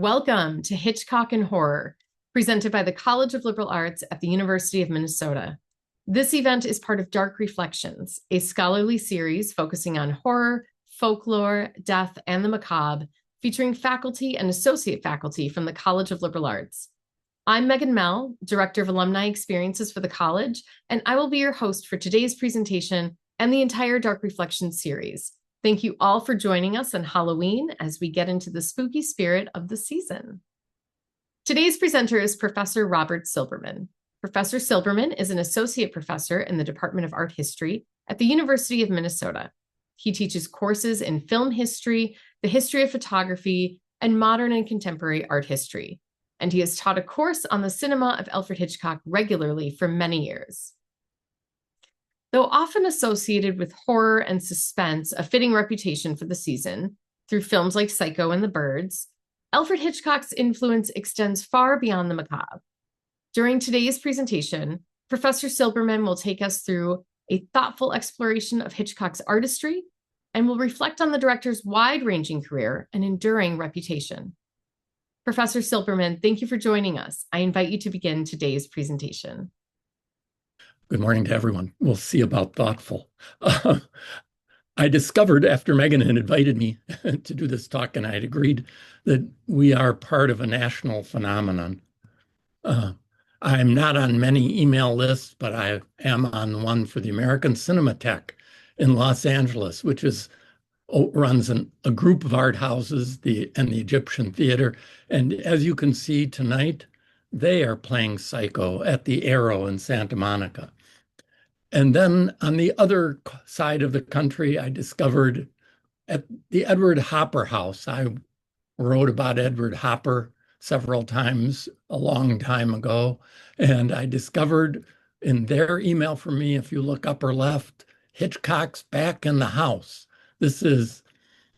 Welcome to Hitchcock and Horror, presented by the College of Liberal Arts at the University of Minnesota. This event is part of Dark Reflections, a scholarly series focusing on horror, folklore, death, and the macabre, featuring faculty and associate faculty from the College of Liberal Arts. I'm Megan Mell, Director of Alumni Experiences for the college, and I will be your host for today's presentation and the entire Dark Reflections series. Thank you all for joining us on Halloween as we get into the spooky spirit of the season. Today's presenter is Professor Robert Silberman. Professor Silberman is an associate professor in the Department of Art History at the University of Minnesota. He teaches courses in film history, the history of photography, and modern and contemporary art history. And he has taught a course on the cinema of Alfred Hitchcock regularly for many years. Though often associated with horror and suspense, a fitting reputation for the season, through films like Psycho and The Birds, Alfred Hitchcock's influence extends far beyond the macabre. During today's presentation, Professor Silberman will take us through a thoughtful exploration of Hitchcock's artistry and will reflect on the director's wide-ranging career and enduring reputation. Professor Silberman, thank you for joining us. I invite you to begin today's presentation. Good morning to everyone. We'll see about thoughtful. I discovered after Megan had invited me to do this talk, and I had agreed that we are part of a national phenomenon. I'm not on many email lists, but I am on one for the American Cinematheque in Los Angeles, which runs a group of art houses and the Egyptian Theater. And as you can see tonight, they are playing Psycho at the Arrow in Santa Monica. And then on the other side of the country, I discovered at the Edward Hopper House. I wrote about Edward Hopper several times a long time ago. And I discovered in their email from me, if you look upper left, Hitchcock's back in the house. This is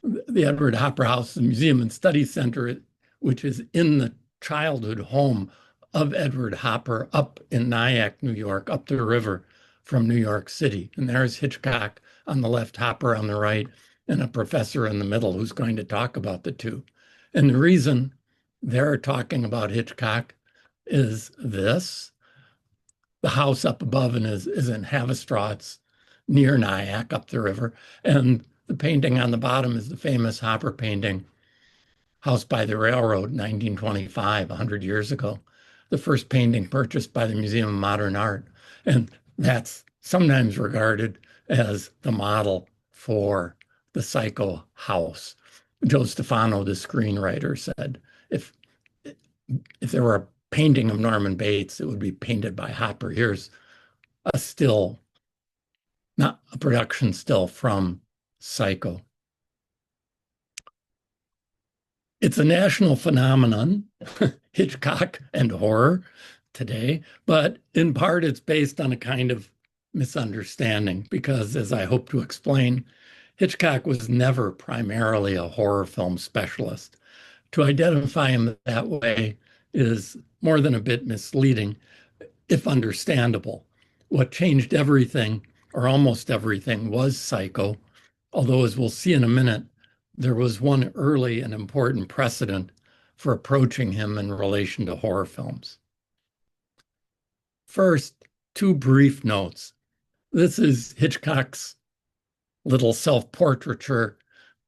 the Edward Hopper House, the Museum and Study Center, which is in the childhood home of Edward Hopper up in Nyack, New York, up the river from New York City. And there's Hitchcock on the left, Hopper on the right, and a professor in the middle who's going to talk about the two. And the reason they're talking about Hitchcock is this. The house up above is in Haverstraw. It's near Nyack, up the river. And the painting on the bottom is the famous Hopper painting, House by the Railroad, 1925, 100 years ago. The first painting purchased by the Museum of Modern Art. And that's sometimes regarded as the model for the Psycho house. Joe Stefano, the screenwriter, said, if there were a painting of Norman Bates, it would be painted by Hopper. Here's a still, not a production still from Psycho. It's a national phenomenon, Hitchcock and horror today, but in part it's based on a kind of misunderstanding because, as I hope to explain, Hitchcock was never primarily a horror film specialist. To identify him that way is more than a bit misleading, if understandable. What changed everything, or almost everything, was Psycho, although, as we'll see in a minute, there was one early and important precedent for approaching him in relation to horror films. First, two brief notes. This is Hitchcock's little self-portraiture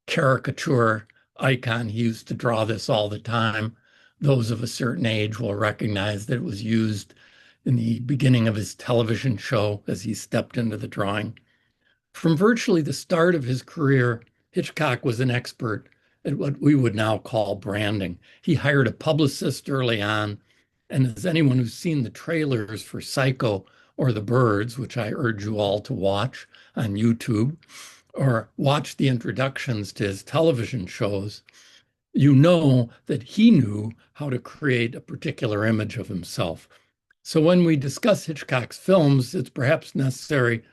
caricature icon. He used to draw this all the time. Those of a certain age will recognize that it was used in the beginning of his television show as he stepped into the drawing. From virtually the start of his career, Hitchcock was an expert at what we would now call branding. He hired a publicist early on, and as anyone who's seen the trailers for Psycho or The Birds, which I urge you all to watch on YouTube, or watch the introductions to his television shows, you know that he knew how to create a particular image of himself. So when we discuss Hitchcock's films, it's perhaps necessary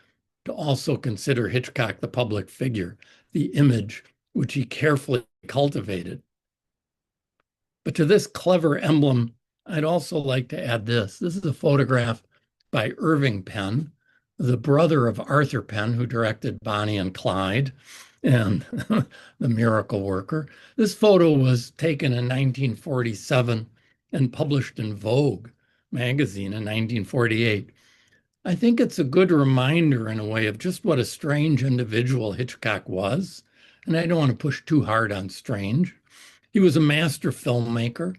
to also consider Hitchcock the public figure, the image which he carefully cultivated. But to this clever emblem, I'd also like to add this. This is a photograph by Irving Penn, the brother of Arthur Penn, who directed Bonnie and Clyde and The Miracle Worker. This photo was taken in 1947 and published in Vogue magazine in 1948. I think it's a good reminder in a way of just what a strange individual Hitchcock was. And I don't want to push too hard on strange. He was a master filmmaker,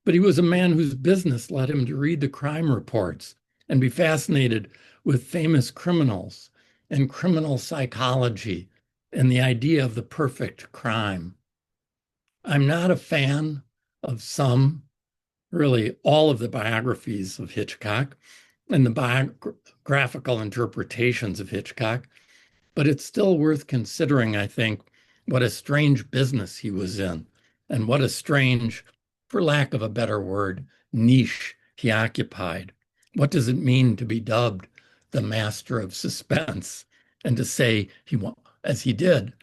but he was a man whose business led him to read the crime reports and be fascinated with famous criminals and criminal psychology and the idea of the perfect crime. I'm not a fan of some, really all of the biographies of Hitchcock and the biographical interpretations of Hitchcock, but it's still worth considering, I think, what a strange business he was in and what a strange, for lack of a better word, niche he occupied. What does it mean to be dubbed the master of suspense and to say, as he did,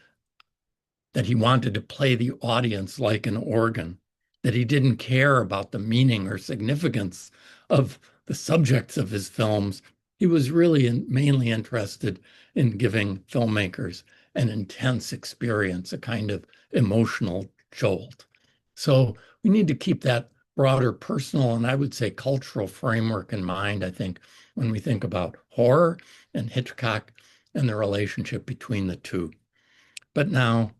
that he wanted to play the audience like an organ, that he didn't care about the meaning or significance of the subjects of his films. He was really mainly interested in giving filmmakers an intense experience, a kind of emotional jolt. So we need to keep that broader personal and I would say cultural framework in mind, I think, when we think about horror and Hitchcock and the relationship between the two. But now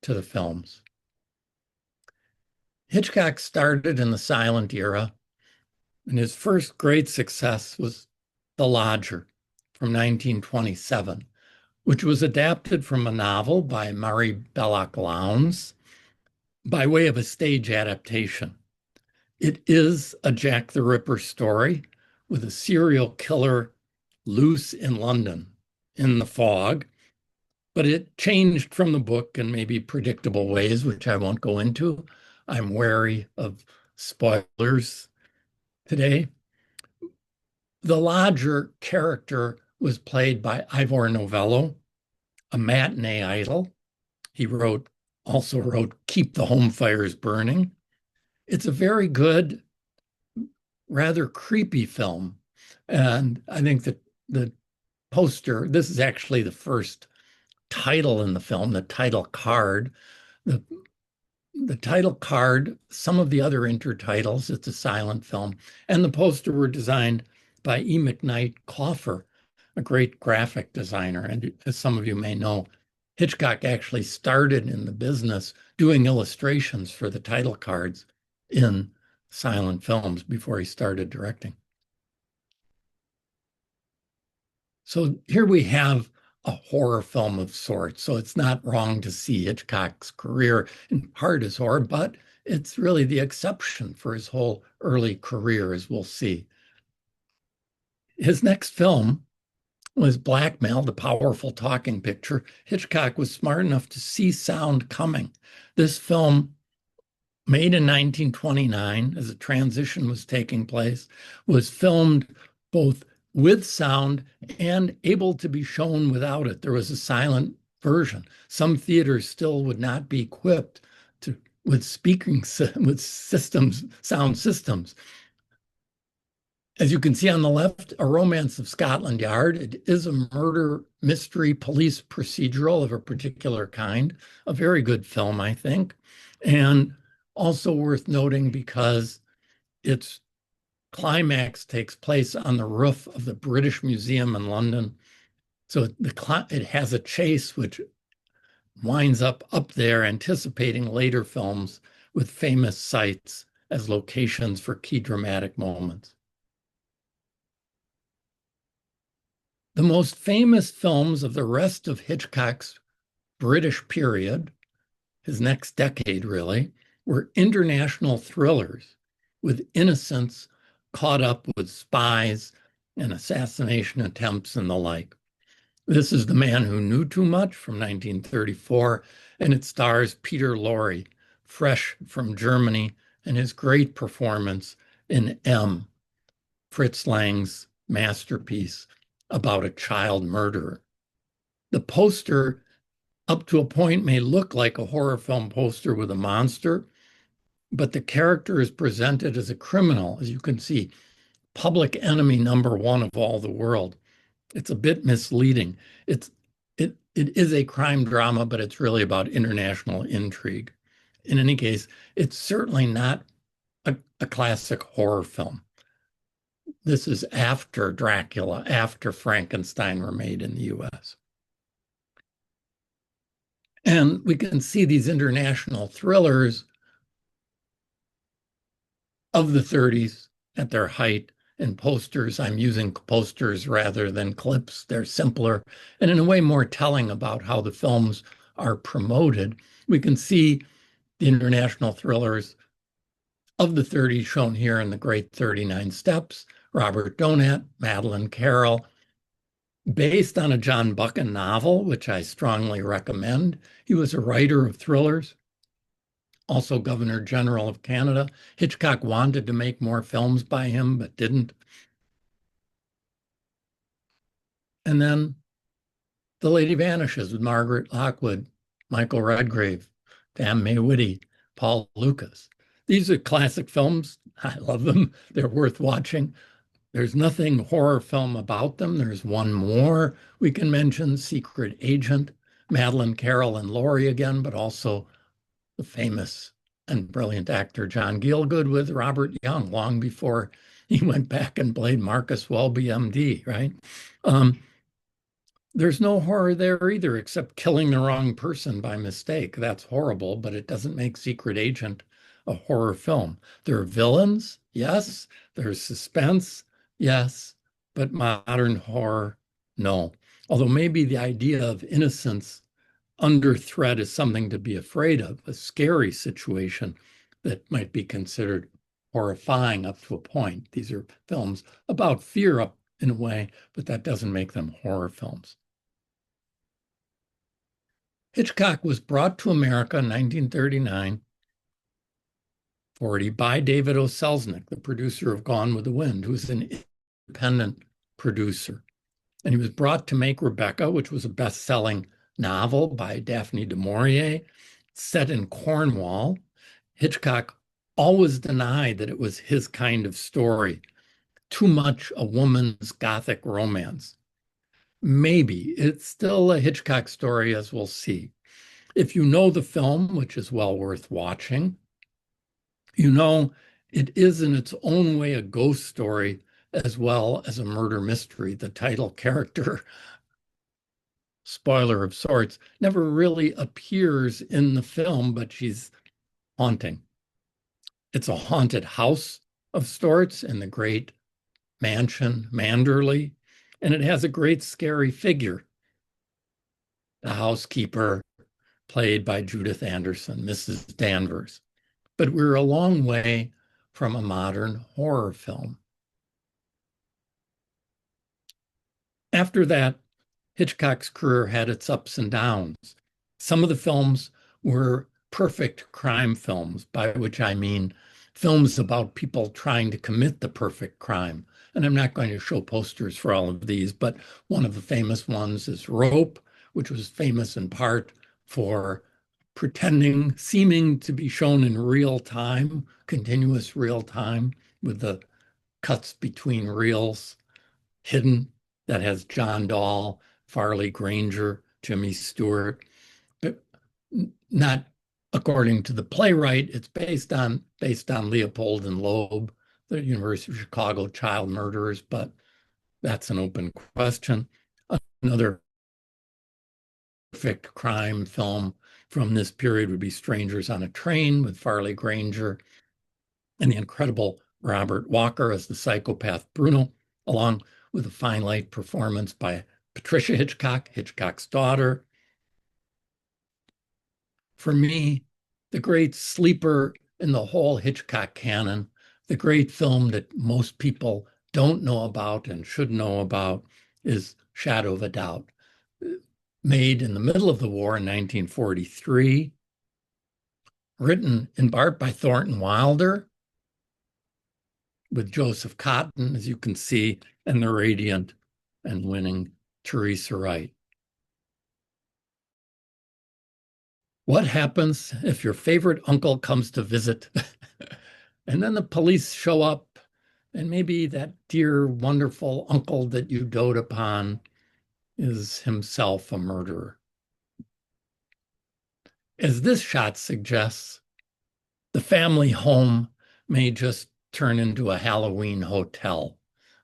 to the films. Hitchcock started in the silent era, and his first great success was The Lodger from 1927, which was adapted from a novel by Murray Belloc Lowndes by way of a stage adaptation. It is a Jack the Ripper story with a serial killer loose in London in the fog, but it changed from the book in maybe predictable ways, which I won't go into. I'm wary of spoilers today. The lodger character was played by Ivor Novello, a matinee idol. He also wrote Keep the Home Fires Burning. It's a very good, rather creepy film. And I think that the poster, this is actually the first title in the film, the title card. The title card, some of the other intertitles, it's a silent film, and the poster were designed by E. McKnight Coffer, a great graphic designer. And as some of you may know, Hitchcock actually started in the business doing illustrations for the title cards in silent films before he started directing. So here we have a horror film of sorts. So it's not wrong to see Hitchcock's career in part as horror, but it's really the exception for his whole early career, as we'll see. His next film was Blackmail, the powerful talking picture. Hitchcock was smart enough to see sound coming. This film, made in 1929, as a transition was taking place, was filmed both with sound and able to be shown without it. There was a silent version. Some theaters still would not be equipped with sound systems. As you can see on the left, A Romance of Scotland Yard. It is a murder mystery police procedural of a particular kind. A very good film, I think, and also worth noting because its climax takes place on the roof of the British Museum in London. So it has a chase which winds up there, anticipating later films with famous sites as locations for key dramatic moments. The most famous films of the rest of Hitchcock's British period, his next decade really, were international thrillers with innocents caught up with spies and assassination attempts and the like. This is The Man Who Knew Too Much from 1934, and it stars Peter Lorre, fresh from Germany, and his great performance in M, Fritz Lang's masterpiece about a child murderer. The poster, up to a point, may look like a horror film poster with a monster, but the character is presented as a criminal, as you can see, public enemy number one of all the world. It's a bit misleading. It is a crime drama, but it's really about international intrigue. In any case, it's certainly not a classic horror film. This is after Dracula, after Frankenstein were made in the US. And we can see these international thrillers of the 30s at their height in posters. I'm using posters rather than clips. They're simpler and in a way more telling about how the films are promoted. We can see the international thrillers of the 30s shown here in The Great 39 Steps, Robert Donat, Madeleine Carroll, based on a John Buchan novel, which I strongly recommend. He was a writer of thrillers, also Governor General of Canada. Hitchcock wanted to make more films by him, but didn't. And then The Lady Vanishes with Margaret Lockwood, Michael Redgrave, Dan May-Whitty, Paul Lucas. These are classic films. I love them. They're worth watching. There's nothing horror film about them. There's one more we can mention, Secret Agent, Madeleine Carroll and Laurie again, but also the famous and brilliant actor John Gielgud with Robert Young, long before he went back and played Marcus Welby, MD, right? There's no horror there either, except killing the wrong person by mistake. That's horrible, but it doesn't make Secret Agent a horror film. There are villains, yes. There's suspense, yes. But modern horror, no. Although maybe the idea of innocence under threat is something to be afraid of, a scary situation that might be considered horrifying up to a point. These are films about fear up in a way, but that doesn't make them horror films. Hitchcock was brought to America in 1939, 40 by David O. Selznick, the producer of Gone with the Wind, who was an independent producer. And he was brought to make Rebecca, which was a best-selling novel by Daphne du Maurier, set in Cornwall. Hitchcock always denied that it was his kind of story, too much a woman's Gothic romance. Maybe it's still a Hitchcock story, as we'll see. If you know the film, which is well worth watching, you know it is in its own way a ghost story as well as a murder mystery. The title character, spoiler of sorts, never really appears in the film, but she's haunting. It's a haunted house of sorts in the great mansion, Manderley, and it has a great scary figure, the housekeeper, played by Judith Anderson, Mrs. Danvers. But we're a long way from a modern horror film. After that, Hitchcock's career had its ups and downs. Some of the films were perfect crime films, by which I mean films about people trying to commit the perfect crime. And I'm not going to show posters for all of these, but one of the famous ones is Rope, which was famous in part for seeming to be shown in real time, continuous real time, with the cuts between reels hidden. That has John Dahl, Farley Granger, Jimmy Stewart, but not according to the playwright. It's based on Leopold and Loeb, the University of Chicago child murderers, but that's an open question. Another perfect crime film from this period would be Strangers on a Train with Farley Granger and the incredible Robert Walker as the psychopath Bruno, along with a fine light performance by Patricia Hitchcock, Hitchcock's daughter. For me, the great sleeper in the whole Hitchcock canon, the great film that most people don't know about and should know about, is Shadow of a Doubt. Made in the middle of the war in 1943, written in part by Thornton Wilder, with Joseph Cotten, as you can see, and the radiant and winning Teresa Wright. What happens if your favorite uncle comes to visit and then the police show up And maybe that dear, wonderful uncle that you dote upon is himself a murderer. As this shot suggests, the family home may just turn into a Halloween hotel.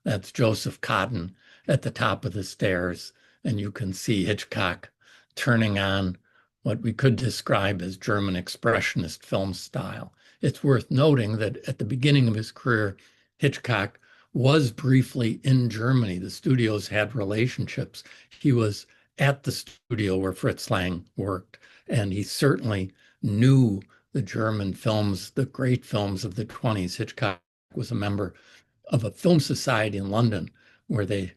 That's Joseph Cotten at the top of the stairs, and you can see Hitchcock turning on what we could describe as German expressionist film style. It's worth noting that at the beginning of his career, Hitchcock was briefly in Germany. The studios had relationships. He was at the studio where Fritz Lang worked, and he certainly knew the German films, the great films of the 20s. Hitchcock was a member of a film society in London where they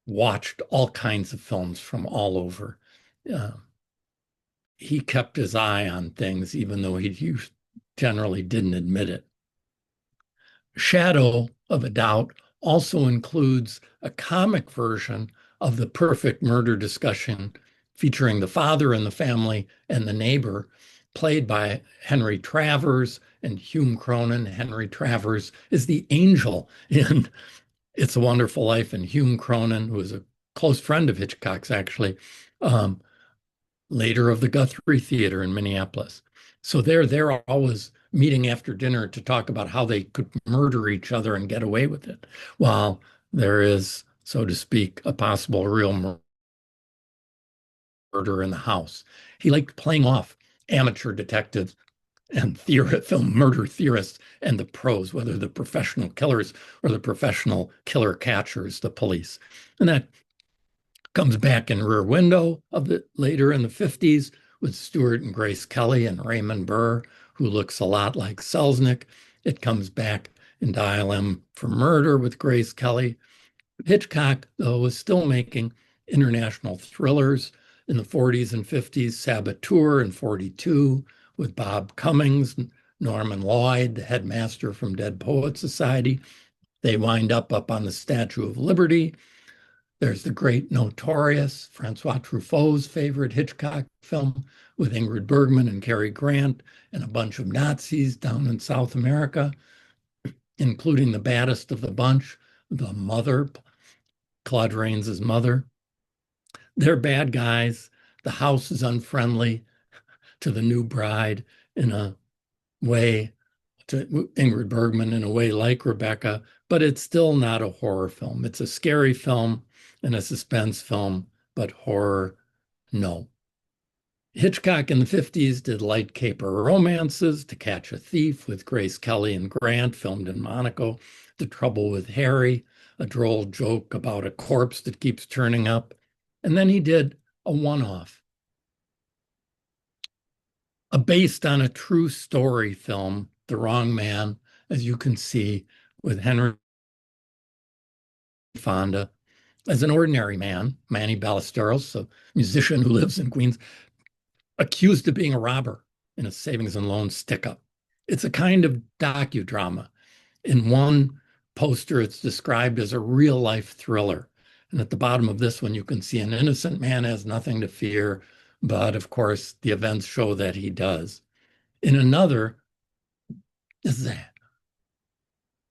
watched all kinds of films from all over. He kept his eye on things, even though he generally didn't admit it. Shadow of a Doubt also includes a comic version of the perfect murder discussion featuring the father in the family and the neighbor, played by Henry Travers and Hume Cronyn. Henry Travers is the angel in It's a Wonderful Life, and Hume Cronyn, who is a close friend of Hitchcock's, actually, later of the Guthrie Theater in Minneapolis. So they're always meeting after dinner to talk about how they could murder each other and get away with it, while there is, so to speak, a possible real murder in the house. He liked playing off amateur detectives and film murder theorists and the pros, whether the professional killers or the professional killer catchers, the police. And that comes back in Rear Window of the later in the 50s with Stuart and Grace Kelly and Raymond Burr, who looks a lot like Selznick. It comes back in Dial M for Murder with Grace Kelly. Hitchcock, though, was still making international thrillers in the 40s and 50s, Saboteur in 42 with Bob Cummings, Norman Lloyd, the headmaster from Dead Poets Society. They wind up on the Statue of Liberty. There's the great Notorious, Francois Truffaut's favorite Hitchcock film with Ingrid Bergman and Cary Grant and a bunch of Nazis down in South America, including the baddest of the bunch, the mother, Claude Rains' mother. They're bad guys. The house is unfriendly to the new bride in a way, to Ingrid Bergman in a way like Rebecca, but it's still not a horror film. It's a scary film and a suspense film, but horror, no. Hitchcock in the 50s did light caper romances, To Catch a Thief with Grace Kelly and Grant, filmed in Monaco, The Trouble with Harry, a droll joke about a corpse that keeps turning up. And then he did a one-off, a based on a true story film, The Wrong Man, as you can see, with Henry Fonda as an ordinary man, Manny Ballesteros, a musician who lives in Queens, accused of being a robber in a savings and loan stick-up. It's a kind of docudrama. In one poster, it's described as a real-life thriller. And at the bottom of this one, you can see an innocent man has nothing to fear, but of course, the events show that he does. In another, this is a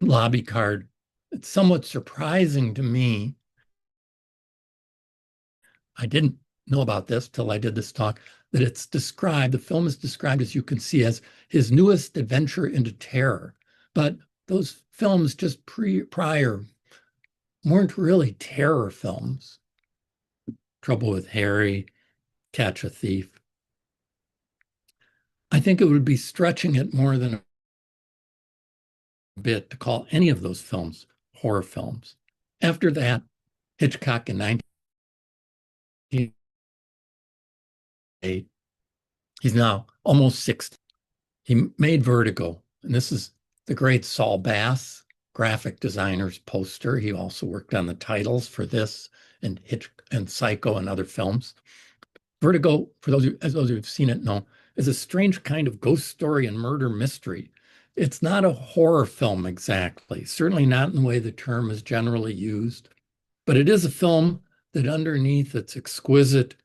lobby card. It's somewhat surprising to me. I didn't know about this till I did this talk, that it's described, the film is described, as you can see, as his newest adventure into terror. But those films just prior weren't really terror films. Trouble with Harry, Catch a Thief. I think it would be stretching it more than a bit to call any of those films horror films. After that, Hitchcock in 1988, he's now almost 60. He made Vertigo, and this is the great Saul Bass, graphic designer's poster. He also worked on the titles for this and Psycho and other films. Vertigo, for those who've seen it know, is a strange kind of ghost story and murder mystery. It's not a horror film exactly, certainly not in the way the term is generally used, but it is a film that underneath its exquisite,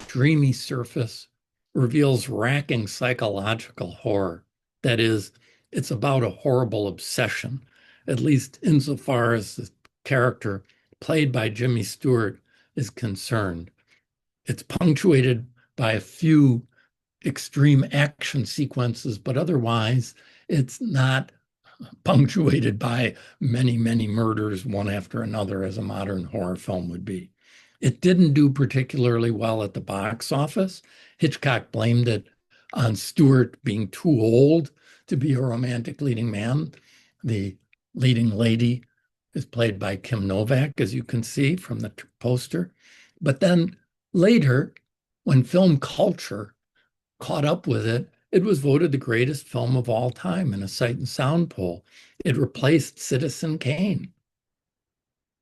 dreamy surface reveals racking psychological horror. That is, it's about a horrible obsession. at least insofar as the character played by Jimmy Stewart is concerned. It's punctuated by a few extreme action sequences, but otherwise it's not punctuated by many, many murders, one after another, as a modern horror film would be. It didn't do particularly well at the box office. Hitchcock blamed it on Stewart being too old to be a romantic leading man. The leading lady is played by Kim Novak, as you can see from the poster. But then later, when film culture caught up with it, it was voted the greatest film of all time in a Sight and Sound poll. It replaced Citizen Kane.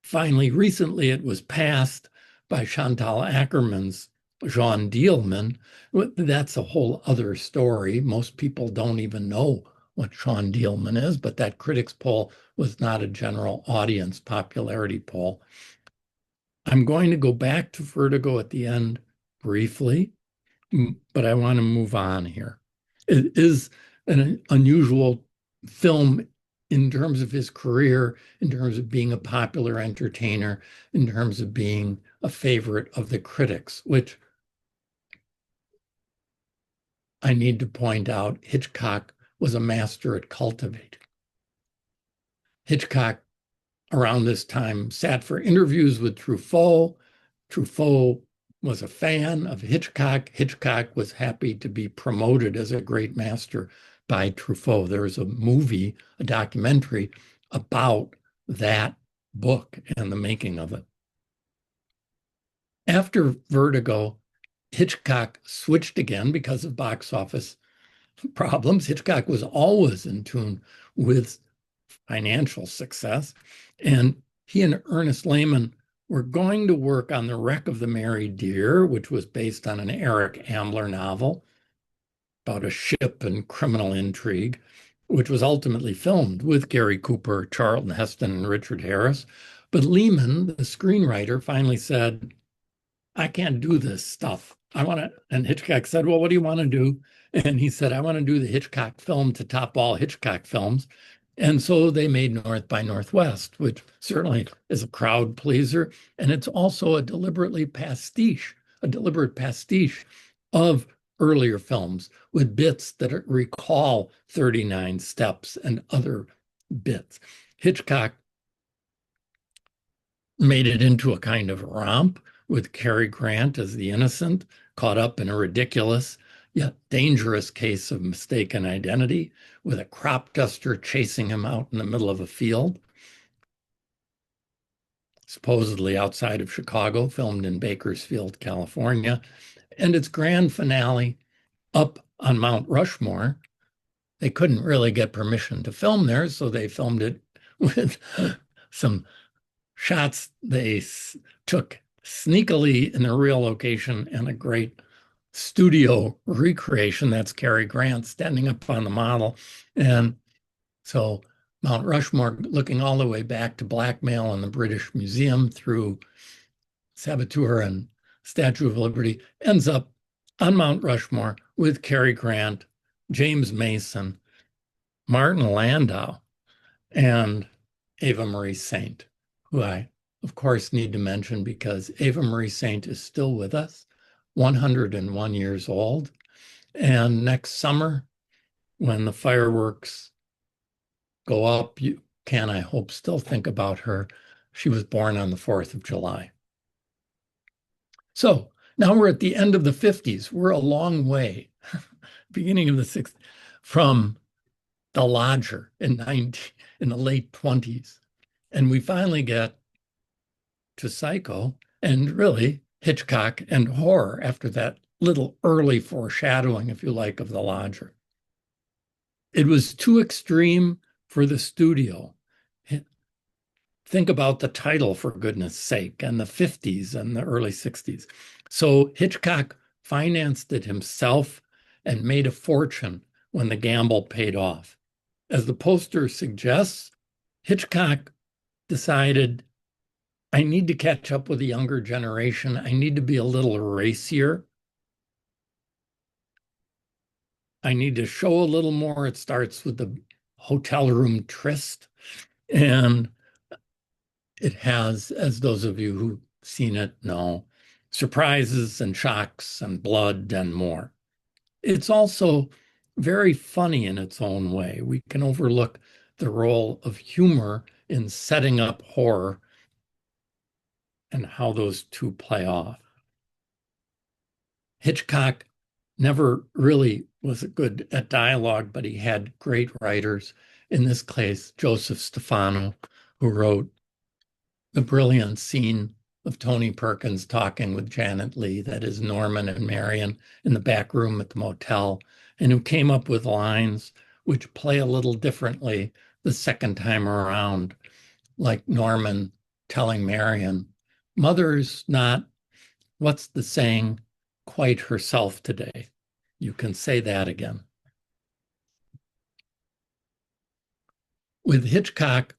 Finally, recently, it was passed by Chantal Ackerman's Jean Dielman. That's a whole other story. Most people don't even know what Jean Dielman is, but that critics poll was not a general audience popularity poll. I'm going to go back to Vertigo at the end briefly, but I want to move on here. It is an unusual film in terms of his career, in terms of being a popular entertainer, in terms of being a favorite of the critics, which I need to point out, Hitchcock was a master at cultivating. Hitchcock, around this time, sat for interviews with Truffaut. Truffaut was a fan of Hitchcock. Hitchcock was happy to be promoted as a great master by Truffaut. There was a movie, a documentary about that book and the making of it. After Vertigo, Hitchcock switched again because of box office problems. Hitchcock was always in tune with financial success, and he and Ernest Lehman were going to work on The Wreck of the Mary Dear, which was based on an Eric Ambler novel about a ship and criminal intrigue, which was ultimately filmed with Gary Cooper, Charlton Heston, and Richard Harris. But Lehman, the screenwriter, finally said, I can't do this stuff. I want to, and Hitchcock said, well, what do you want to do? And he said, I want to do the Hitchcock film to top all Hitchcock films. And so they made North by Northwest, which certainly is a crowd pleaser. And it's also a deliberate pastiche of earlier films with bits that recall 39 Steps and other bits. Hitchcock made it into a kind of romp with Cary Grant as the innocent, caught up in a ridiculous yet dangerous case of mistaken identity, with a crop duster chasing him out in the middle of a field, supposedly outside of Chicago, filmed in Bakersfield, California. And its grand finale up on Mount Rushmore. They couldn't really get permission to film there, so they filmed it with some shots they took sneakily in a real location and a great studio recreation. That's Cary Grant standing up on the model. And so Mount Rushmore, looking all the way back to blackmail in the British Museum through Saboteur and Statue of Liberty, ends up on Mount Rushmore with Cary Grant, James Mason, Martin Landau, and Ava Marie Saint, who I, of course, need to mention because Ava Marie Saint is still with us, 101 years old. And next summer, when the fireworks go up, you can, I hope, still think about her. She was born on the 4th of July. So now we're at the end of the 50s. We're a long way, beginning of the 60s, from The Lodger in the late 20s. And we finally get to Psycho and really Hitchcock and horror after that little early foreshadowing, if you like, of The Lodger. It was too extreme for the studio. Think about the title, for goodness sake, and the 50s and the early 60s. So Hitchcock financed it himself and made a fortune when the gamble paid off. As the poster suggests, Hitchcock decided, I need to catch up with the younger generation. I need to be a little racier. I need to show a little more. It starts with the hotel room tryst And it has, as those of you who've seen it know, surprises and shocks and blood and more. It's also very funny in its own way. We can overlook the role of humor in setting up horror and how those two play off. Hitchcock never really was good at dialogue, but he had great writers. In this case, Joseph Stefano, who wrote the brilliant scene of Tony Perkins talking with Janet Leigh, that is Norman and Marion in the back room at the motel, and who came up with lines which play a little differently the second time around, like Norman telling Marion, "Mother's not, what's the saying, quite herself today. You can say that again." With Hitchcock,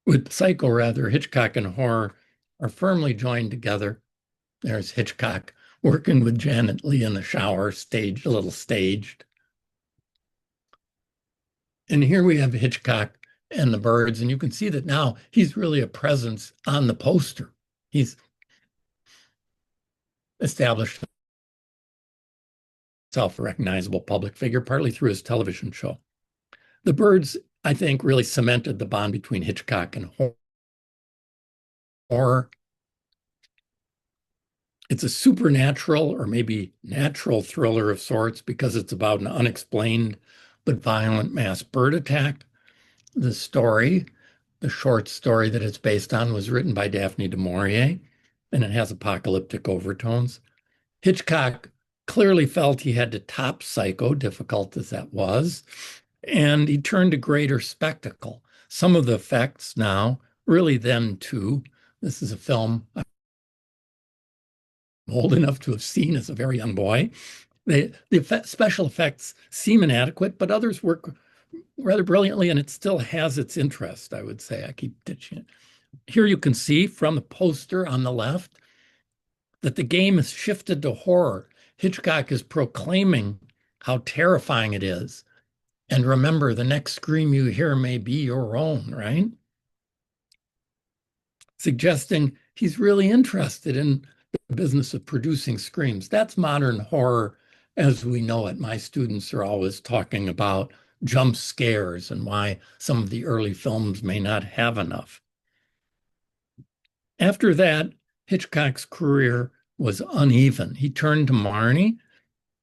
with Psycho rather, Hitchcock and horror are firmly joined together. There's Hitchcock working with Janet Leigh in the shower, staged, a little staged. And here we have Hitchcock and the birds, and you can see that now he's really a presence on the poster. He's established himself a recognizable public figure, partly through his television show. The birds, I think, really cemented the bond between Hitchcock and horror. It's a supernatural or maybe natural thriller of sorts because it's about an unexplained but violent mass bird attack. The story, the short story that it's based on, was written by Daphne du Maurier, and it has apocalyptic overtones. Hitchcock clearly felt he had to top Psycho, difficult as that was, and he turned to greater spectacle. Some of the effects now, really then too, this is a film I'm old enough to have seen as a very young boy. The special effects seem inadequate, but others work rather brilliantly, and it still has its interest, I would say. I keep ditching it. Here you can see from the poster on the left that the game has shifted to horror. Hitchcock is proclaiming how terrifying it is. And remember, the next scream you hear may be your own, right? Suggesting he's really interested in the business of producing screams. That's modern horror as we know it. My students are always talking about jump scares and why some of the early films may not have enough. After that, Hitchcock's career was uneven. He turned to Marnie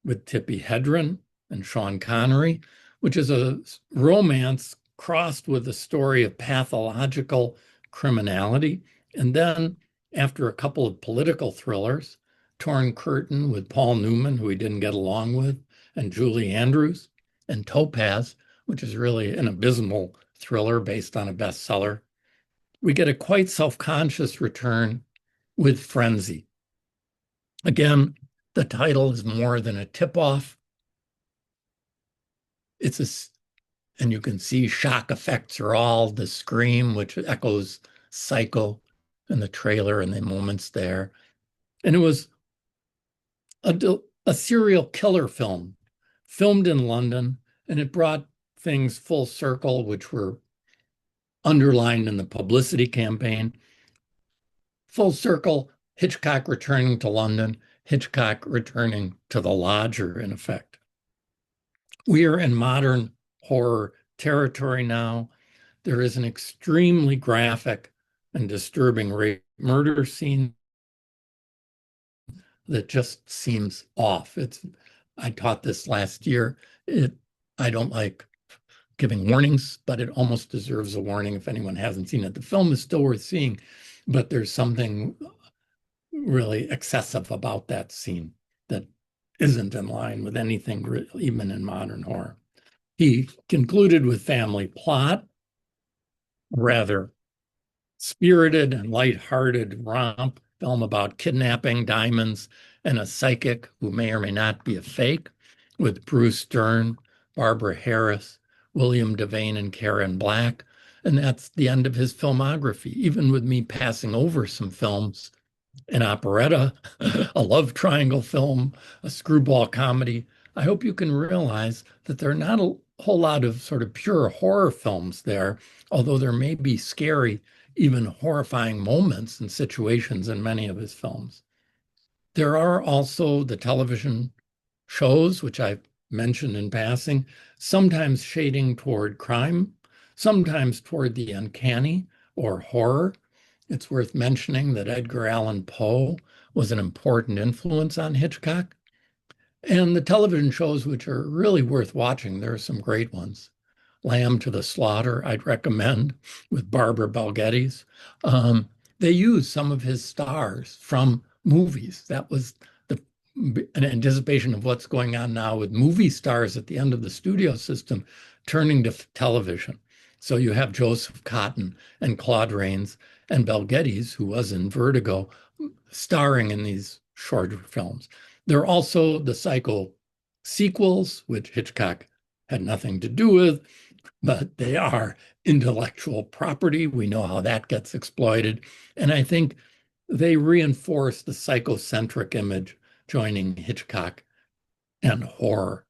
with Tippi Hedren and Sean Connery, which is a romance crossed with a story of pathological criminality. And then, after a couple of political thrillers, Torn Curtain with Paul Newman, who he didn't get along with, and Julie Andrews, and Topaz, which is really an abysmal thriller based on a bestseller, we get a quite self-conscious return with Frenzy. Again, the title is more than a tip-off. It's and you can see shock effects are all the scream, which echoes Psycho in the trailer and the moments there. And it was a serial killer film filmed in London, and it brought things full circle, which were underlined in the publicity campaign. Full circle, Hitchcock returning to London, Hitchcock returning to the lodger, in effect. We are in modern horror territory now. There is an extremely graphic and disturbing rape murder scene that just seems off. I taught this last year. I don't like giving warnings, but it almost deserves a warning if anyone hasn't seen it. The film is still worth seeing, but there's something really excessive about that scene that isn't in line with anything, even in modern horror. He concluded with Family Plot, rather spirited and lighthearted romp film about kidnapping, diamonds, and a psychic who may or may not be a fake, with Bruce Dern, Barbara Harris, William Devane, and Karen Black. And that's the end of his filmography, even with me passing over some films, an operetta, a love triangle film, a screwball comedy. I hope you can realize that there are not whole lot of sort of pure horror films there, although there may be scary, even horrifying moments and situations in many of his films. There are also the television shows, which I've mentioned in passing, sometimes shading toward crime, sometimes toward the uncanny or horror. It's worth mentioning that Edgar Allan Poe was an important influence on Hitchcock. And the television shows, which are really worth watching, there are some great ones. Lamb to the Slaughter, I'd recommend, with Barbara Bel Geddes. They use some of his stars from movies. That was an anticipation of what's going on now with movie stars at the end of the studio system turning to television. So you have Joseph Cotten and Claude Rains and Bel Geddes, who was in Vertigo, starring in these shorter films. There are also the Psycho sequels, which Hitchcock had nothing to do with, but they are intellectual property. We know how that gets exploited. And I think they reinforce the psychocentric image joining Hitchcock and horror.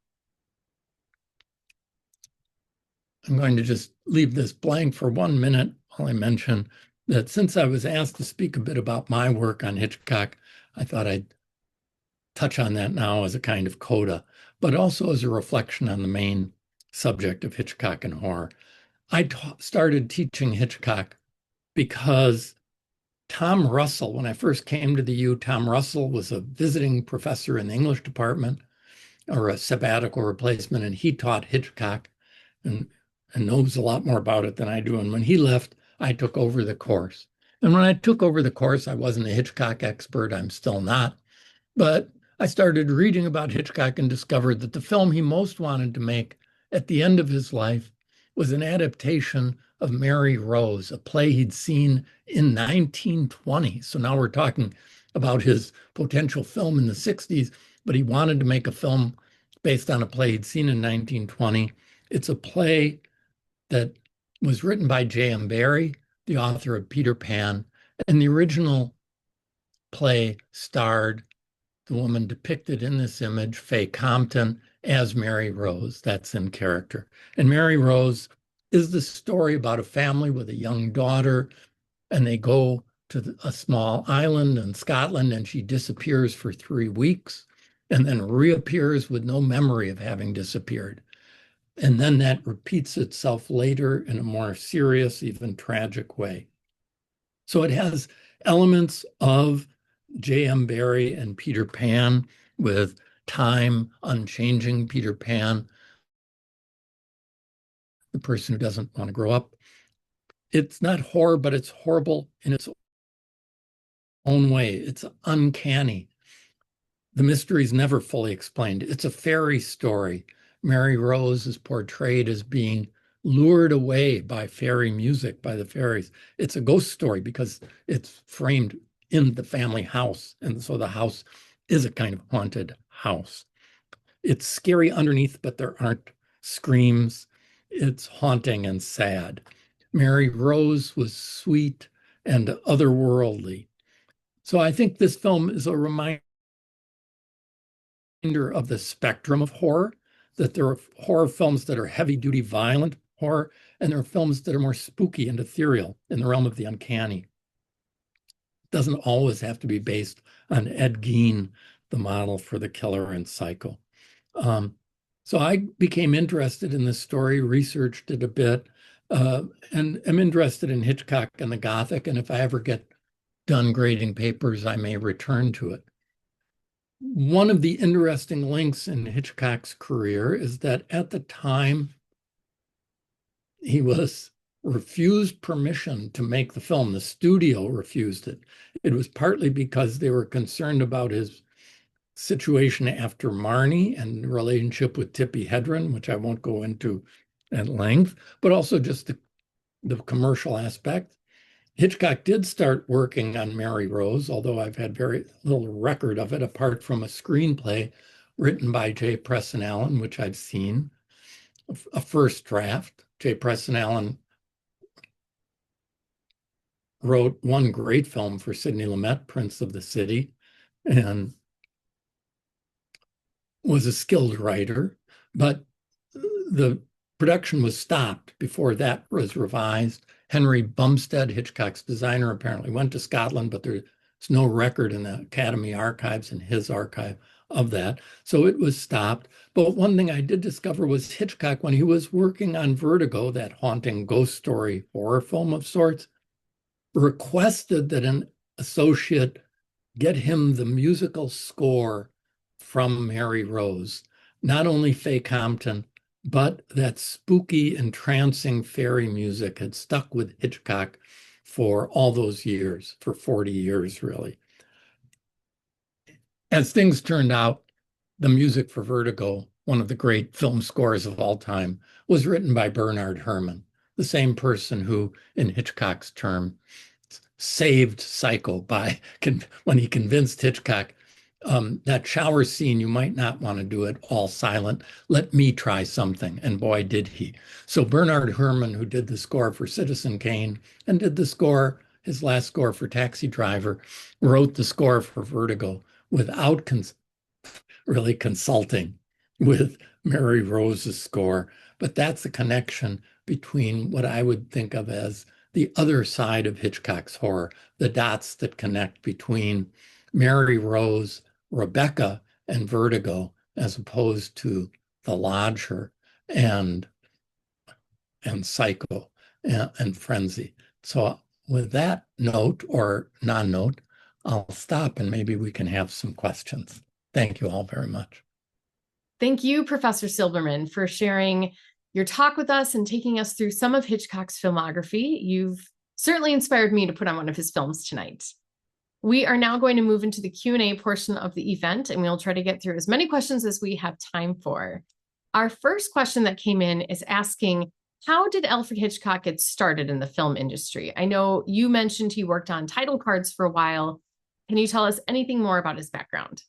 I'm going to just leave this blank for 1 minute while I mention that since I was asked to speak a bit about my work on Hitchcock, I thought I'd touch on that now as a kind of coda, but also as a reflection on the main subject of Hitchcock and horror. I started teaching Hitchcock because Tom Russell, when I first came to the U, Tom Russell was a visiting professor in the English department or a sabbatical replacement, and he taught Hitchcock and knows a lot more about it than I do. And when he left, I took over the course. And when I took over the course, I wasn't a Hitchcock expert. I'm still not. But I started reading about Hitchcock and discovered that the film he most wanted to make at the end of his life was an adaptation of Mary Rose, a play he'd seen in 1920. So now we're talking about his potential film in the 60s, but he wanted to make a film based on a play he'd seen in 1920. It's a play that was written by J.M. Barrie, the author of Peter Pan, and the original play starred the woman depicted in this image, Faye Compton, as Mary Rose. That's in character. And Mary Rose is the story about a family with a young daughter, and they go to a small island in Scotland, and she disappears for 3 weeks and then reappears with no memory of having disappeared. And then that repeats itself later in a more serious, even tragic way. So it has elements of J.M. Barrie and Peter Pan, with time unchanging Peter Pan, the person who doesn't want to grow up. It's not horror, but it's horrible in its own way. It's uncanny. The mystery is never fully explained. It's a fairy story. Mary Rose is portrayed as being lured away by fairy music, by the fairies. It's a ghost story because it's framed in the family house. And so the house is a kind of haunted house. It's scary underneath, but there aren't screams. It's haunting and sad. Mary Rose was sweet and otherworldly. So I think this film is a reminder of the spectrum of horror, that there are horror films that are heavy-duty, violent horror, and there are films that are more spooky and ethereal in the realm of the uncanny. It doesn't always have to be based on Ed Gein, the model for the killer in Psycho. So I became interested in this story, researched it a bit, and am interested in Hitchcock and the Gothic. And if I ever get done grading papers, I may return to it. One of the interesting links in Hitchcock's career is that at the time he was refused permission to make the film. The studio refused it. It was partly because they were concerned about his situation after Marnie and relationship with Tippi Hedren, which I won't go into at length, but also just the commercial aspect. Hitchcock did start working on Mary Rose, although I've had very little record of it, apart from a screenplay written by J. Preston Allen, which I've seen, a first draft. J. Preston Allen wrote one great film for Sidney Lumet, Prince of the City, and was a skilled writer. But the production was stopped before that was revised. Henry Bumstead, Hitchcock's designer, apparently went to Scotland, but there's no record in the Academy archives, in his archive, of that. So it was stopped. But one thing I did discover was Hitchcock, when he was working on Vertigo, that haunting ghost story horror film of sorts, requested that an associate get him the musical score from Mary Rose, not only Faye Compton, but that spooky, entrancing fairy music had stuck with Hitchcock for all those years, for 40 years, really. As things turned out, the music for Vertigo, one of the great film scores of all time, was written by Bernard Herrmann, the same person who, in Hitchcock's term, saved Psycho by when he convinced Hitchcock, that shower scene, you might not want to do it all silent. Let me try something. And boy, did he. So Bernard Herrmann, who did the score for Citizen Kane and did the score, his last score for Taxi Driver, wrote the score for Vertigo without really consulting with Mary Rose's score. But that's a connection between what I would think of as the other side of Hitchcock's horror, the dots that connect between Mary Rose, Rebecca, and Vertigo, as opposed to The Lodger and Psycho and Frenzy. So with that note or non-note, I'll stop and maybe we can have some questions. Thank you all very much. Thank you, Professor Silberman, for sharing your talk with us and taking us through some of Hitchcock's filmography. You've certainly inspired me to put on one of his films tonight. We are now going to move into the Q&A portion of the event, and we'll try to get through as many questions as we have time for. Our first question that came in is asking, how did Alfred Hitchcock get started in the film industry? I know you mentioned he worked on title cards for a while. Can you tell us anything more about his background?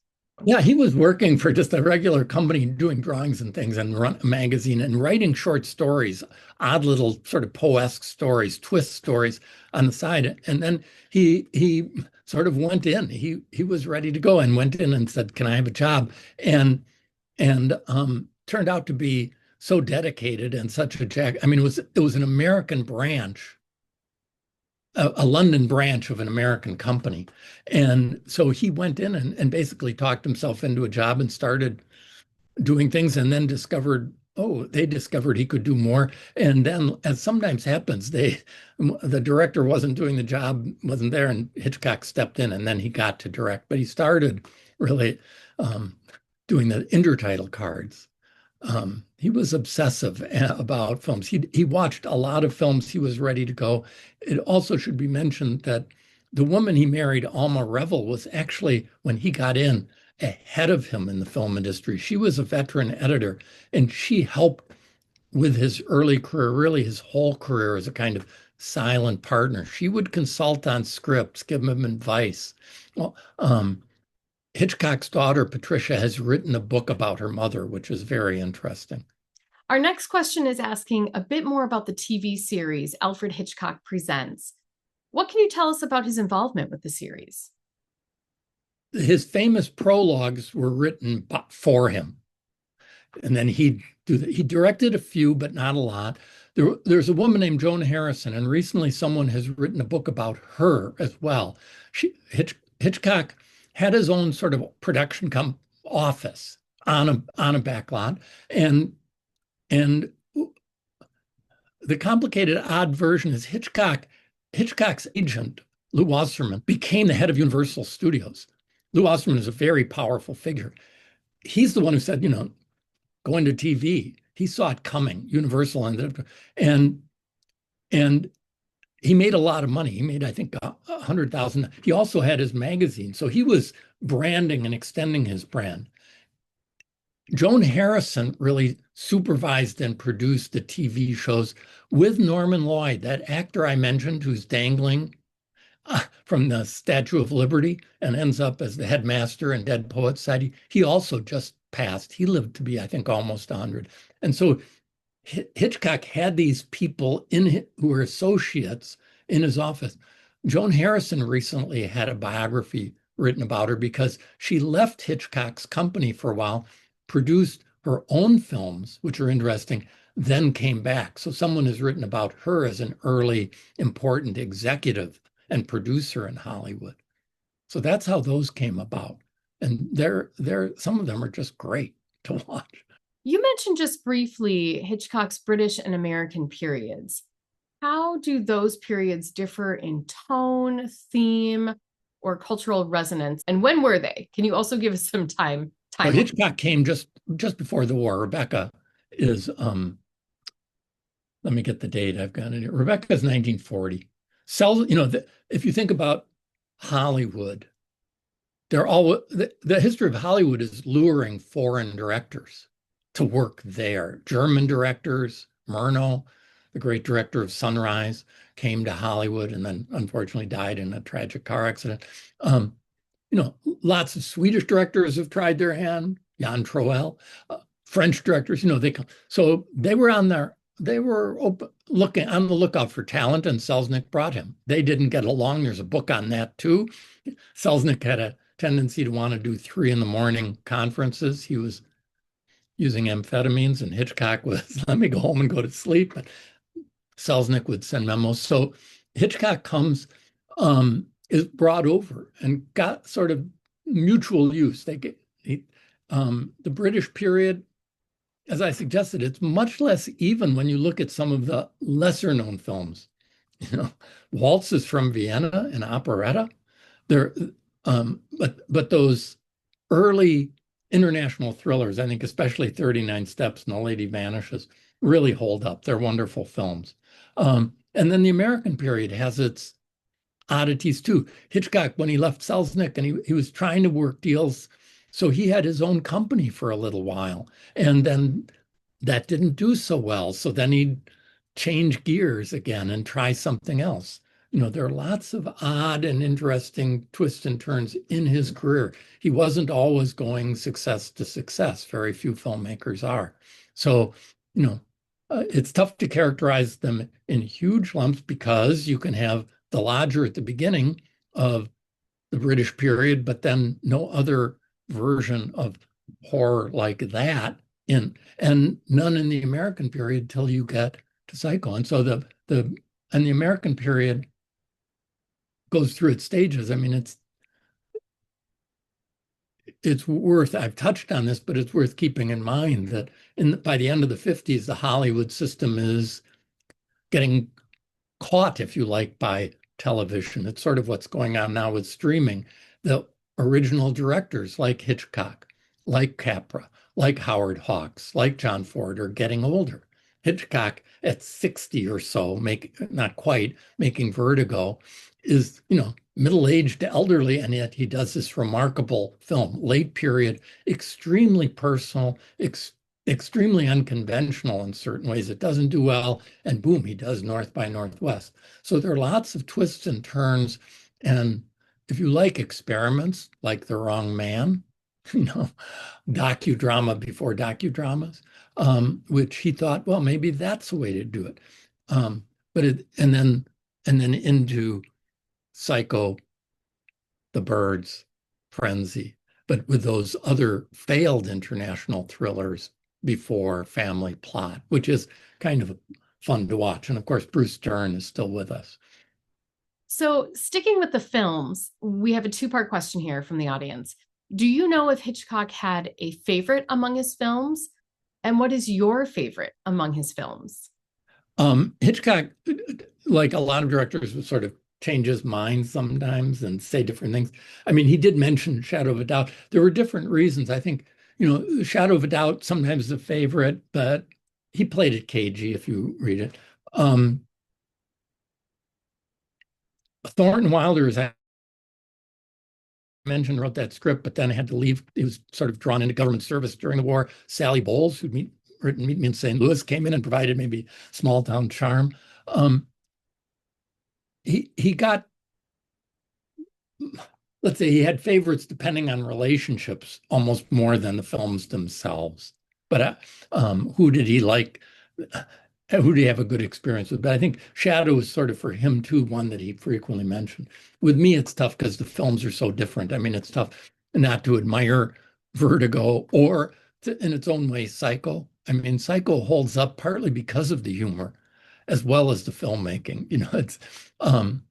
Yeah, he was working for just a regular company doing drawings and things and run a magazine and writing short stories, odd little sort of poesque stories, twist stories on the side. And then he sort of went in. He was ready to go and went in and said, "Can I have a job?" And turned out to be so dedicated and such a jack. I mean, it was an American branch, a London branch of an American company. And so he went in and basically talked himself into a job and started doing things, and then they discovered he could do more. And then, as sometimes happens, the director wasn't doing the job, wasn't there, and Hitchcock stepped in, and then he got to direct. But he started really doing the intertitle cards. He was obsessive about films. He watched a lot of films. He was ready to go. It also should be mentioned that the woman he married, Alma Revel, was actually, when he got in, ahead of him in the film industry. She was a veteran editor, and she helped with his early career, really his whole career, as a kind of silent partner. She would consult on scripts, give him advice. Well, Hitchcock's daughter, Patricia, has written a book about her mother, which is very interesting. Our next question is asking a bit more about the TV series Alfred Hitchcock Presents. What can you tell us about his involvement with the series? His famous prologues were written for him. And then he directed a few, but not a lot. There's a woman named Joan Harrison, and recently someone has written a book about her as well. Hitchcock had his own sort of production office on a back lot, and the complicated, odd version is Hitchcock's agent, Lew Wasserman, became the head of Universal Studios. Lew Wasserman is a very powerful figure. He's the one who said, go into TV. He saw it coming. Universal ended up, and he made a lot of money. He made, I think, $100,000. He also had his magazine, so he was branding and extending his brand. Joan Harrison really supervised and produced the TV shows with Norman Lloyd, that actor I mentioned who's dangling from the Statue of Liberty and ends up as the headmaster in Dead Poets Society. He also just passed. He lived to be, I think, almost 100. And so Hitchcock had these people who were associates in his office. Joan Harrison recently had a biography written about her because she left Hitchcock's company for a while, produced her own films, which are interesting. then came back. So someone has written about her as an early important executive and producer in Hollywood. So that's how those came about. And they're some of them are just great to watch. You mentioned just briefly Hitchcock's British and American periods. How do those periods differ in tone, theme, or cultural resonance? And when were they? Can you also give us some time? Well, Hitchcock came just before the war. Rebecca is let me get the date. I've got it here. Rebecca is 1940. Sells, if you think about Hollywood, the history of Hollywood is luring foreign directors to work there. German directors, Murnau, the great director of Sunrise, came to Hollywood and then unfortunately died in a tragic car accident. Lots of Swedish directors have tried their hand, Jan Troell, French directors, they come. So they were looking on the lookout for talent, and Selznick brought him. They didn't get along. There's a book on that too. Selznick had a tendency to want to do 3 a.m. conferences. He was using amphetamines, and Hitchcock was, let me go home and go to sleep. But Selznick would send memos. So Hitchcock is brought over and got sort of mutual use. The British period, as I suggested, it's much less even when you look at some of the lesser known films. Waltzes from Vienna and operetta. But those early international thrillers, I think especially 39 Steps and The Lady Vanishes, really hold up. They're wonderful films. And then the American period has its oddities too. Hitchcock, when he left Selznick, and he was trying to work deals, so he had his own company for a little while, and then that didn't do so well. So then he'd change gears again and try something else. There are lots of odd and interesting twists and turns in his career. He wasn't always going success to success. Very few filmmakers are. So, it's tough to characterize them in huge lumps because you can have the lodger at the beginning of the British period, but then no other version of horror like that and none in the American period till you get to Psycho. And so the American period goes through its stages. I mean, it's worth, I've touched on this, but it's worth keeping in mind that by the end of the 50s, the Hollywood system is getting caught, if you like, by television. It's sort of what's going on now with streaming. The original directors like Hitchcock, like Capra, like Howard Hawks, like John Ford are getting older. Hitchcock at 60 or so, not quite, making Vertigo, is, middle-aged to elderly, and yet he does this remarkable film, late period, extremely personal, extremely unconventional in certain ways. It doesn't do well, and boom, he does North by Northwest. So there are lots of twists and turns, and if you like experiments, like The Wrong Man, docudrama before docudramas, which he thought, well, maybe that's the way to do it. And then into Psycho, The Birds, Frenzy, but with those other failed international thrillers before Family Plot, which is kind of fun to watch. And of course, Bruce Dern is still with us. So sticking with the films, we have a 2-part question here from the audience. Do you know if Hitchcock had a favorite among his films? And what is your favorite among his films? Hitchcock, like a lot of directors, would sort of change his mind sometimes and say different things. I mean, he did mention Shadow of a Doubt. There were different reasons. I think, Shadow of a Doubt sometimes is a favorite, but he played it cagey if you read it. Thornton Wilder, as I mentioned, wrote that script, but then had to leave. He was sort of drawn into government service during the war. Sally Bowles, who'd written Meet Me in St. Louis, came in and provided maybe small town charm. He got, let's say, he had favorites depending on relationships almost more than the films themselves. But who did he like? Who do you have a good experience with? But I think Shadow is sort of for him too, one that he frequently mentioned. With me, it's tough because the films are so different. I mean, it's tough not to admire Vertigo or in its own way, Psycho. I mean, Psycho holds up partly because of the humor as well as the filmmaking. It's um,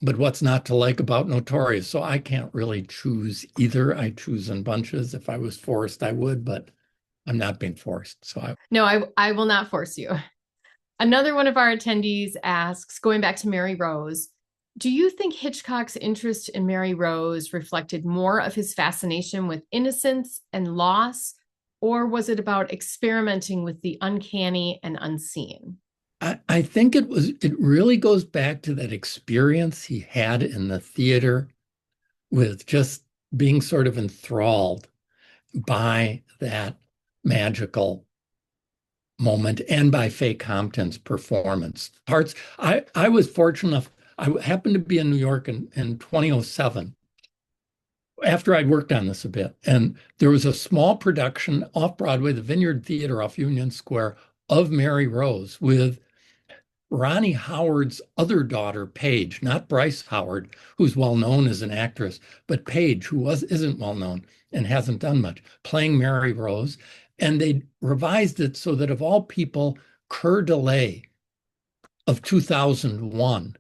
but what's not to like about Notorious? So I can't really choose either. I choose in bunches. If I was forced, I would, but I'm not being forced. No, I will not force you. Another one of our attendees asks, going back to Mary Rose, do you think Hitchcock's interest in Mary Rose reflected more of his fascination with innocence and loss, or was it about experimenting with the uncanny and unseen? I think it really goes back to that experience he had in the theater with just being sort of enthralled by that magical moment and by Faye Compton's performance. I was fortunate enough, I happened to be in New York in 2007 after I'd worked on this a bit. And there was a small production off Broadway, the Vineyard Theater off Union Square, of Mary Rose with Ronnie Howard's other daughter, Paige, not Bryce Howard, who's well known as an actress, but Paige, who isn't well known and hasn't done much, playing Mary Rose. And they revised it so that of all people, Coeur d'Alene of 2001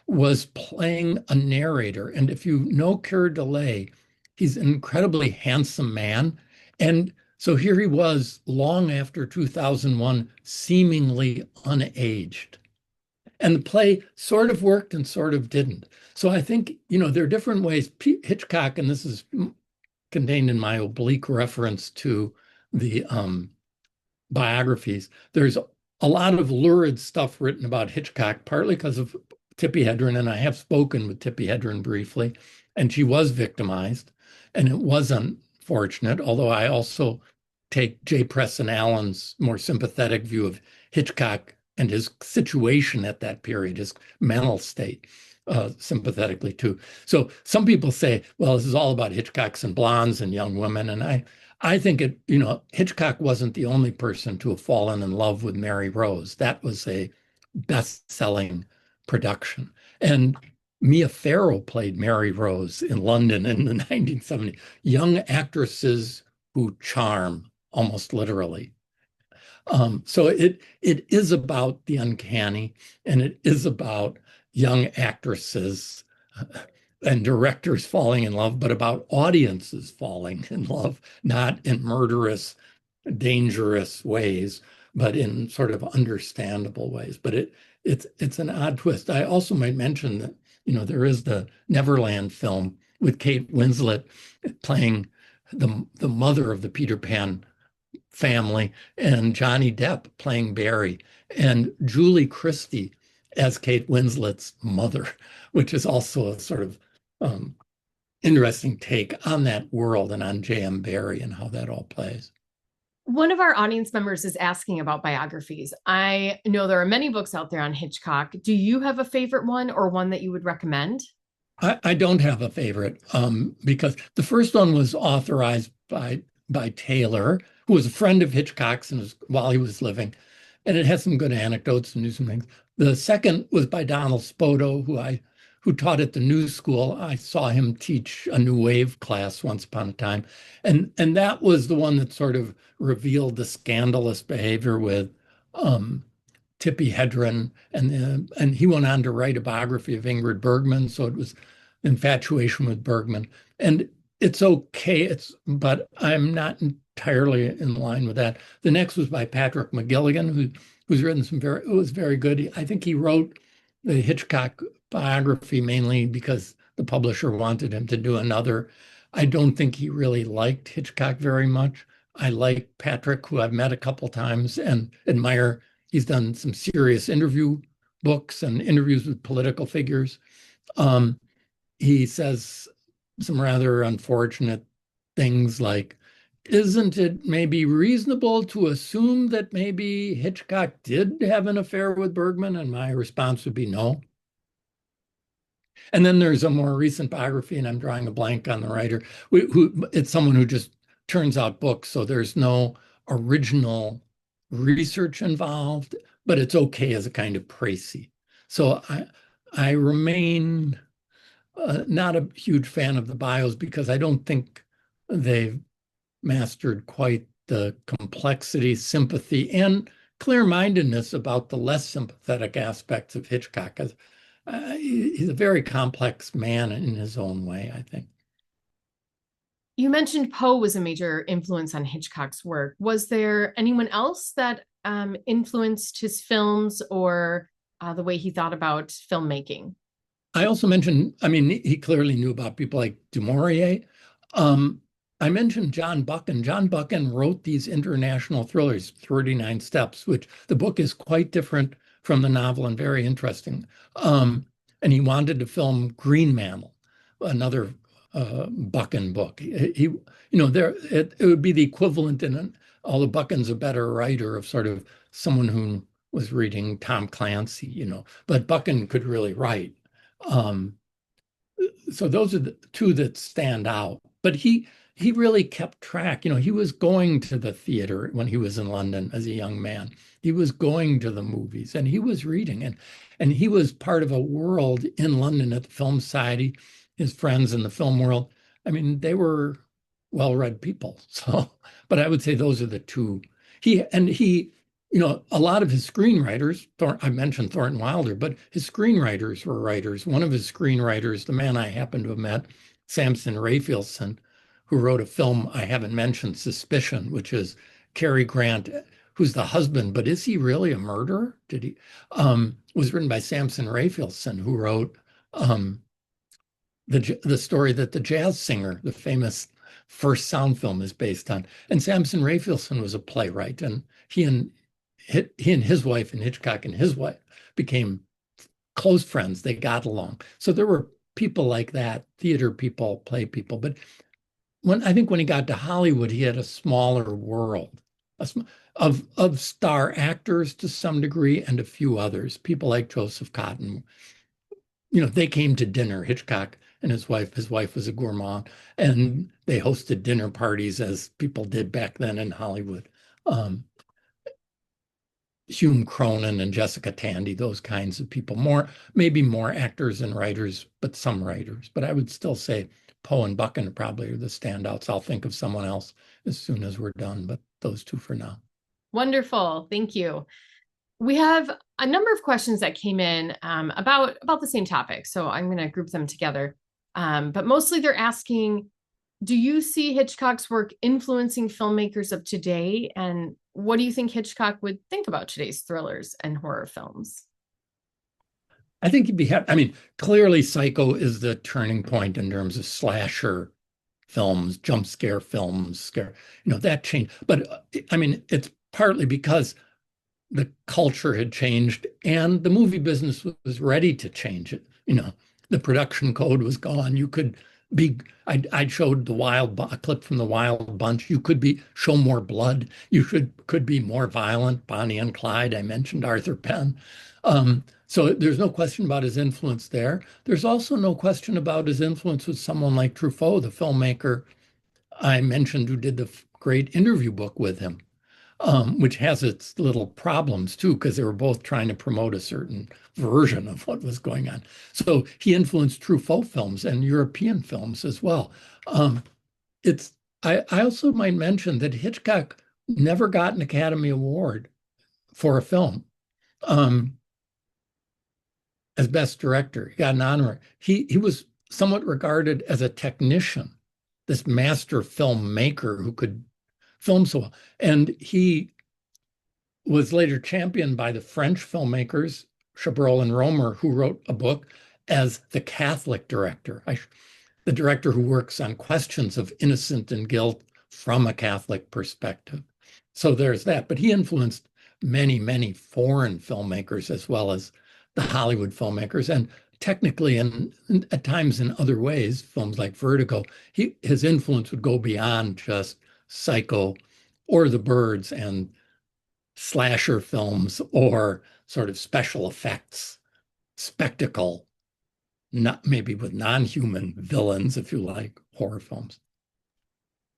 was playing a narrator. And if you know Coeur d'Alene, he's an incredibly handsome man. And so here he was long after 2001, seemingly unaged. And the play sort of worked and sort of didn't. So I think, there are different ways. Hitchcock, and this is contained in my oblique reference to the biographies, there's a lot of lurid stuff written about Hitchcock, partly because of Tippi Hedren, and I have spoken with Tippi Hedren briefly, and she was victimized, and it was unfortunate, although I also take J. Preston Allen's more sympathetic view of Hitchcock and his situation at that period, his mental state, sympathetically too. So some people say, well, this is all about Hitchcocks and blondes and young women. And I think Hitchcock wasn't the only person to have fallen in love with Mary Rose. That was a best-selling production. And Mia Farrow played Mary Rose in London in the 1970s. Young actresses who charm, almost literally. So it is about the uncanny, and it is about young actresses and directors falling in love, but about audiences falling in love, not in murderous, dangerous ways, but in sort of understandable ways. But it's an odd twist. I also might mention that there is the Neverland film with Kate Winslet playing the mother of the Peter Pan family, and Johnny Depp playing Barry, and Julie Christie as Kate Winslet's mother, which is also a sort of interesting take on that world and on J.M. Barrie and how that all plays. One of our audience members is asking about biographies. I know there are many books out there on Hitchcock. Do you have a favorite one or one that you would recommend? I don't have a favorite because the first one was authorized by Taylor, who was a friend of Hitchcock's and while he was living, and it has some good anecdotes and knew some things. The second was by Donald Spoto, who taught at the New School. I saw him teach a New Wave class once upon a time, and that was the one that sort of revealed the scandalous behavior with Tippi Hedren, and he went on to write a biography of Ingrid Bergman, so it was infatuation with Bergman, and it's okay. But I'm not entirely in line with that. The next was by Patrick McGilligan, who's written it was very good. I think he wrote the Hitchcock biography mainly because the publisher wanted him to do another. I don't think he really liked Hitchcock very much. I like Patrick, who I've met a couple times and admire. He's done some serious interview books and interviews with political figures. He says some rather unfortunate things like, isn't it maybe reasonable to assume that maybe Hitchcock did have an affair with Bergman? And my response would be no. And then there's a more recent biography, and I'm drawing a blank on the writer, it's someone who just turns out books, so there's no original research involved, but it's okay as a kind of précis. So I remain not a huge fan of the bios because I don't think they've mastered quite the complexity, sympathy, and clear-mindedness about the less sympathetic aspects of Hitchcock. He's a very complex man in his own way, I think. You mentioned Poe was a major influence on Hitchcock's work. Was there anyone else that influenced his films or the way he thought about filmmaking? I also mentioned, I mean, he clearly knew about people like Du Maurier. I mentioned John Buchan. John Buchan wrote these international thrillers, 39 Steps, which the book is quite different from the novel and very interesting. And he wanted to film Green Mantle, another Buchan book. It would be the equivalent although Buchan's a better writer of sort of someone who was reading Tom Clancy, but Buchan could really write. So those are the two that stand out. But he really kept track. He was going to the theater when he was in London as a young man. He was going to the movies and he was reading, and he was part of a world in London at the Film Society. His friends in the film world, I mean, they were well-read people. So, but I would say those are the two. A lot of his screenwriters, I mentioned Thornton Wilder, but his screenwriters were writers. One of his screenwriters, the man I happen to have met, Samson Raphaelson, who wrote a film I haven't mentioned, Suspicion, which is Cary Grant, who's the husband, but is he really a murderer? Was written by Samson Raphaelson, who wrote the story that the jazz singer, the famous first sound film, is based on. And Samson Raphaelson was a playwright, and he and his wife, and Hitchcock and his wife, became close friends. They got along. So there were people like that, theater people, play people. But I think when he got to Hollywood, he had a smaller world of star actors to some degree and a few others, people like Joseph Cotten. They came to dinner, Hitchcock and his wife was a gourmand, and they hosted dinner parties as people did back then in Hollywood. Hume Cronin and Jessica Tandy, those kinds of people, maybe more actors and writers, but some writers. But I would still say Poe and Buchan probably are the standouts. I'll think of someone else as soon as we're done, but those two for now. Wonderful. Thank you. We have a number of questions that came in about the same topic, so I'm going to group them together. But mostly they're asking, do you see Hitchcock's work influencing filmmakers of today? And what do you think Hitchcock would think about today's thrillers and horror films? I think clearly Psycho is the turning point in terms of slasher films, jump scare films, that changed. But it's partly because the culture had changed and the movie business was ready to change it. The production code was gone. You could I showed a clip from The Wild Bunch. You could show more blood. You could be more violent. Bonnie and Clyde. I mentioned Arthur Penn. So there's no question about his influence there. There's also no question about his influence with someone like Truffaut, the filmmaker I mentioned, who did the great interview book with him, which has its little problems too, because they were both trying to promote a certain version of what was going on. So he influenced Truffaut films and European films as well. I also might mention that Hitchcock never got an Academy Award for a film as Best Director. He got an honor. He was somewhat regarded as a technician, this master filmmaker who could film so well. And he was later championed by the French filmmakers, Chabrol and Romer, who wrote a book as the Catholic director, the director who works on questions of innocence and guilt from a Catholic perspective. So there's that. But he influenced many, many foreign filmmakers as well as the Hollywood filmmakers. And technically, and at times in other ways, films like Vertigo, his influence would go beyond just Psycho or The Birds and slasher films or sort of special effects, spectacle, not maybe with non-human villains, if you like, horror films.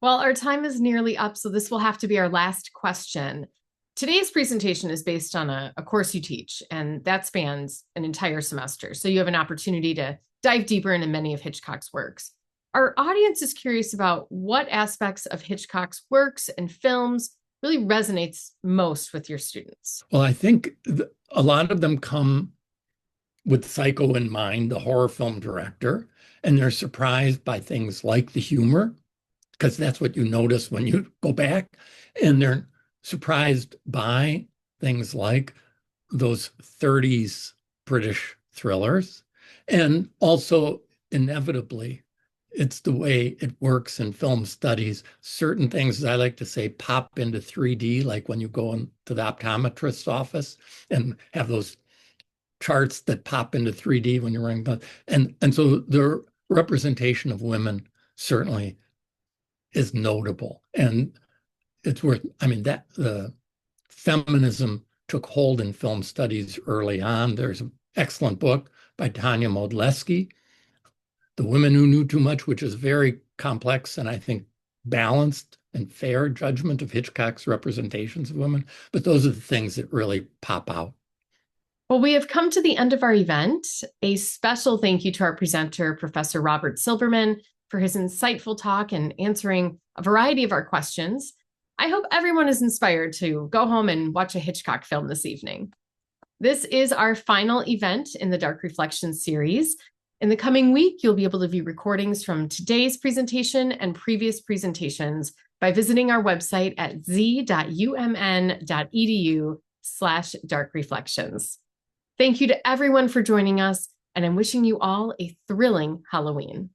Well, our time is nearly up, so this will have to be our last question. Today's presentation is based on a course you teach, and that spans an entire semester. So you have an opportunity to dive deeper into many of Hitchcock's works. Our audience is curious about what aspects of Hitchcock's works and films really resonates most with your students. Well, I think a lot of them come with Psycho in mind, the horror film director, and they're surprised by things like the humor, because that's what you notice when you go back, and they're surprised by things like those 30s British thrillers, and also inevitably it's the way it works in film studies. Certain things, as I like to say, pop into 3D, like when you go into the optometrist's office and have those charts that pop into 3D when you're wearing that. And so the representation of women certainly is notable. And it's worth, I mean, that the feminism took hold in film studies early on. There's an excellent book by Tanya Modleski, The Women Who Knew Too Much, which is very complex and I think balanced and fair judgment of Hitchcock's representations of women. But those are the things that really pop out. Well, we have come to the end of our event. A special thank you to our presenter, Professor Robert Silberman, for his insightful talk and answering a variety of our questions. I hope everyone is inspired to go home and watch a Hitchcock film this evening. This is our final event in the Dark Reflections series. In the coming week, you'll be able to view recordings from today's presentation and previous presentations by visiting our website at z.umn.edu/darkreflections. Thank you to everyone for joining us, and I'm wishing you all a thrilling Halloween.